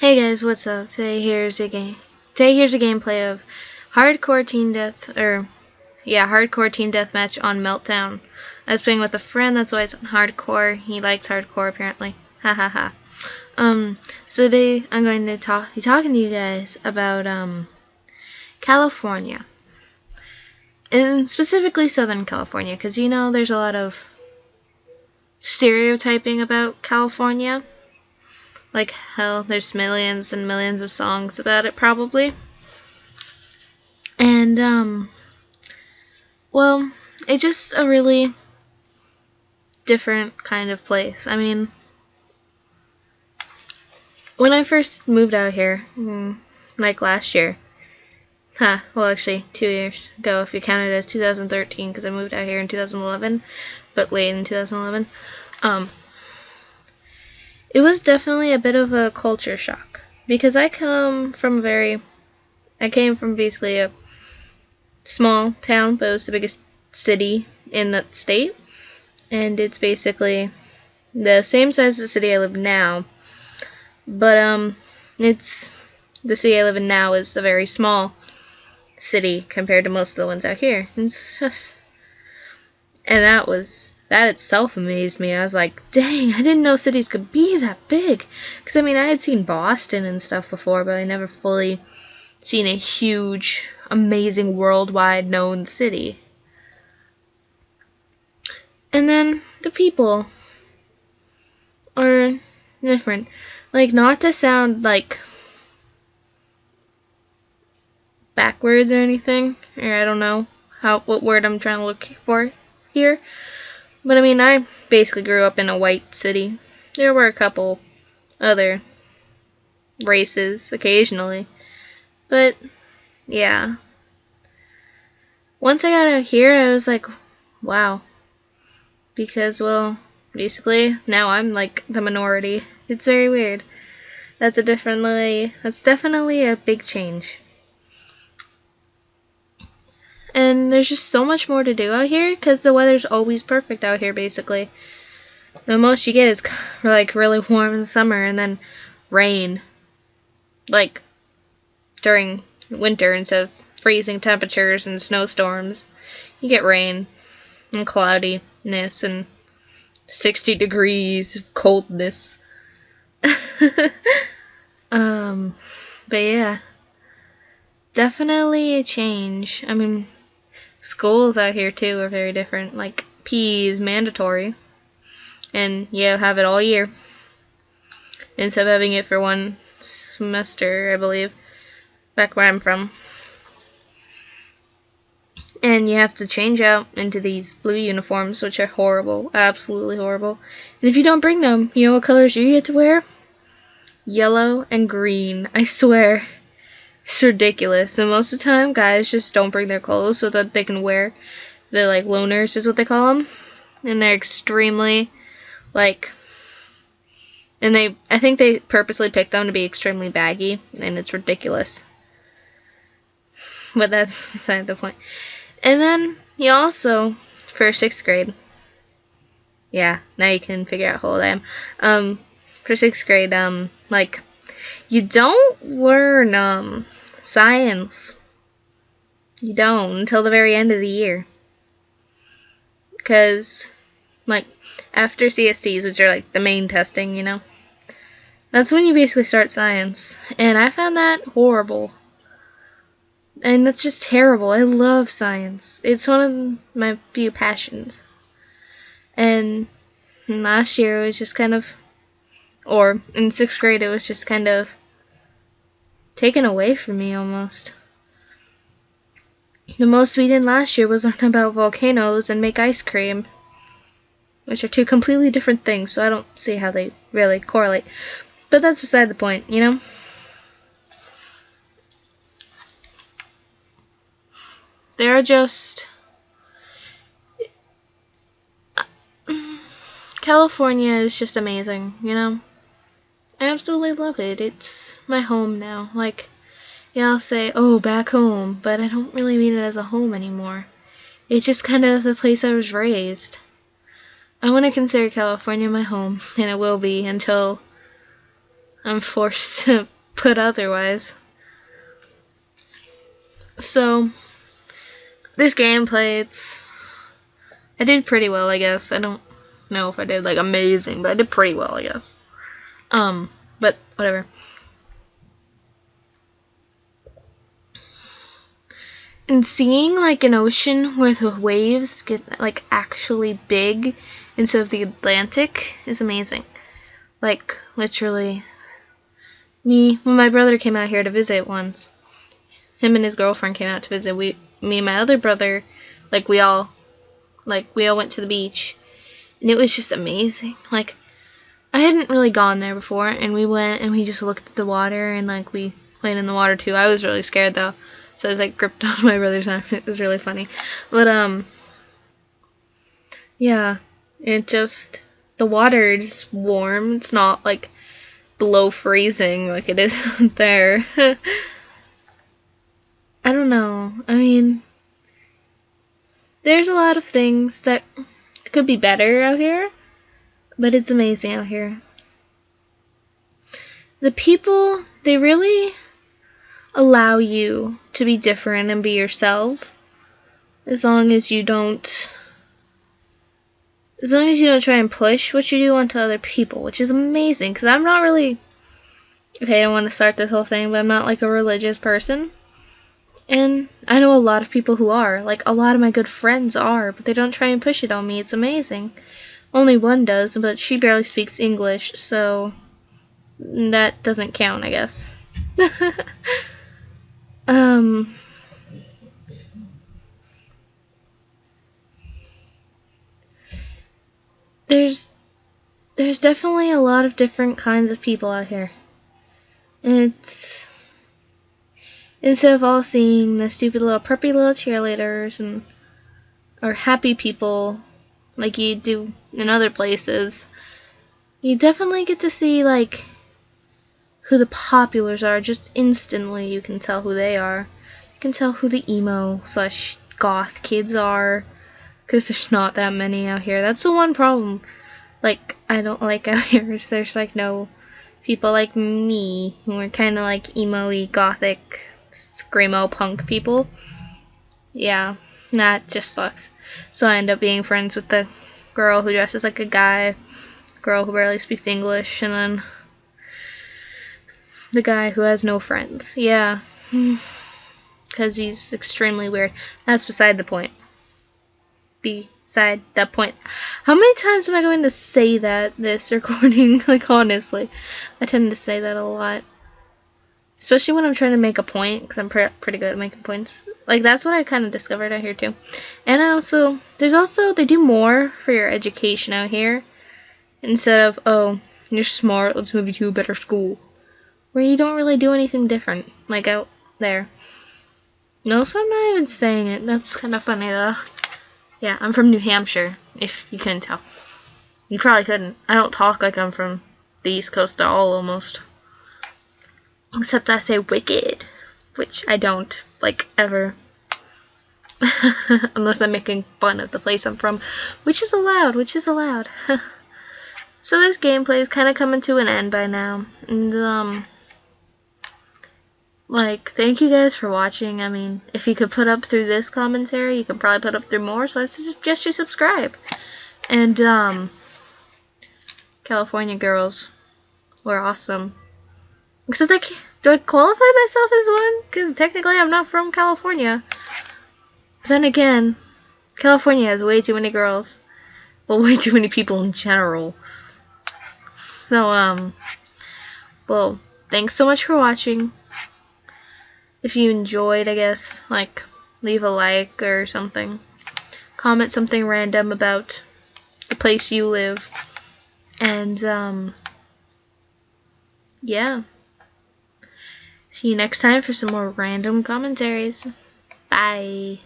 Hey guys, what's up? Today here's a gameplay of hardcore team deathmatch on Meltdown. I was playing with a friend, that's why it's on hardcore. He likes hardcore apparently. Ha ha ha. So today I'm going to be talking to you guys about California. And specifically Southern California, because you know there's a lot of stereotyping about California. Like how there's millions and millions of songs about it probably. And well, it's just a really different kind of place. I mean, when I first moved out here, like last year, well actually 2 years ago if you count it as 2013 because I moved out here in 2011, but late in 2011, it was definitely a bit of a culture shock because I came from basically a small town, but it was the biggest city in that state, and it's basically the same size as the city I live in now, but it's the city I live in now is a very small city compared to most of the ones out here. It's just, and that itself amazed me. I was like, dang, I didn't know cities could be that big. Because I mean, I had seen Boston and stuff before, but I never fully seen a huge, amazing, worldwide known city. And then the people are different. Like, not to sound like backwards or anything, or I don't know what word I'm trying to look for here. But I mean, I basically grew up in a white city. There were a couple other races occasionally, but yeah. Once I got out here, I was like, wow. Because, well, basically, now I'm like the minority. It's very weird. That's definitely a big change. And there's just so much more to do out here because the weather's always perfect out here, basically. The most you get is like really warm in the summer and then rain, like during winter instead of freezing temperatures and snowstorms. You get rain and cloudiness and 60 degrees of coldness. But yeah, definitely a change. I mean, schools out here too are very different. Like PE is mandatory, and you have it all year instead of having it for one semester, I believe, back where I'm from. And you have to change out into these blue uniforms, which are horrible, absolutely horrible. And if you don't bring them, you know what colors you get to wear? Yellow and green, I swear. It's ridiculous. And most of the time, guys just don't bring their clothes so that they can wear. They're like loners is what they call them. And they're extremely, like, and I think they purposely picked them to be extremely baggy, and it's ridiculous. But that's beside the point. And then you also, for 6th grade, yeah, now you can figure out how old I am. For 6th grade, like, you don't learn, science. You don't until the very end of the year. Because, like, after CSTs, which are, like, the main testing, you know, that's when you basically start science. And I found that horrible. And that's just terrible. I love science. It's one of my few passions. And last year it was just kind of, or in 6th grade it was just kind of taken away from me almost. The most we did last year was learn about volcanoes and make ice cream, which are two completely different things, so I don't see how they really correlate. But that's beside the point, you know? They're just... California is just amazing, you know? I absolutely love it. It's my home now. Like, yeah, I'll say, oh, back home, but I don't really mean it as a home anymore. It's just kind of the place I was raised. I want to consider California my home, and it will be until I'm forced to put otherwise. So this gameplay, I did pretty well, I guess. I don't know if I did like amazing, but I did pretty well, I guess. But whatever. And seeing like an ocean where the waves get like actually big instead of the Atlantic is amazing. Like literally, when my brother came out here to visit once, him and his girlfriend came out to visit. Me and my other brother, we all went to the beach, and it was just amazing. Like I hadn't really gone there before, and we went and we just looked at the water, and like we played in the water too. I was really scared though. So I was like gripped on my brother's arm. It was really funny. But yeah. The water is warm. It's not like below freezing like it is there. I don't know. I mean, there's a lot of things that could be better out here, but it's amazing out here. The people, they really allow you to be different and be yourself, as long as you don't try and push what you do onto other people, which is amazing, because I'm not really, okay, I don't want to start this whole thing, but I'm not like a religious person, and I know a lot of people who are, like a lot of my good friends are, but they don't try and push it on me. It's amazing. Only one does, but she barely speaks English, so that doesn't count, I guess. There's definitely a lot of different kinds of people out here. It's instead of all seeing the stupid little preppy little cheerleaders or happy people like you do in other places, you definitely get to see like who the populars are. Just instantly you can tell who they are. You can tell who the emo/goth kids are, because there's not that many out here. That's the one problem. Like, I don't like out here is there's like no people like me who are kind of like emo-y, gothic, screamo punk people. Yeah, that just sucks. So I end up being friends with the girl who dresses like a guy, girl who barely speaks English, and then the guy who has no friends. Yeah, because he's extremely weird. That's beside the point. Beside that point. How many times am I going to say this recording? Like, honestly, I tend to say that a lot, especially when I'm trying to make a point, because I'm pretty good at making points. Like, that's what I kind of discovered out here too. And they do more for your education out here, instead of, oh, you're smart, let's move you to a better school, where you don't really do anything different like out there. No, so I'm not even saying it. That's kind of funny though. Yeah, I'm from New Hampshire, if you couldn't tell. You probably couldn't. I don't talk like I'm from the East Coast at all, almost. Except I say wicked, which I don't, like, ever. Unless I'm making fun of the place I'm from, which is allowed. So this gameplay is kind of coming to an end by now. And, like, thank you guys for watching. I mean, if you could put up through this commentary, you could probably put up through more, so I suggest you subscribe. And, California girls were awesome. Except do I qualify myself as one? Because technically I'm not from California. But then again, California has way too many girls. Well, way too many people in general. So, well, thanks so much for watching. If you enjoyed, I guess, like, leave a like or something. Comment something random about the place you live. And, yeah. See you next time for some more random commentaries. Bye.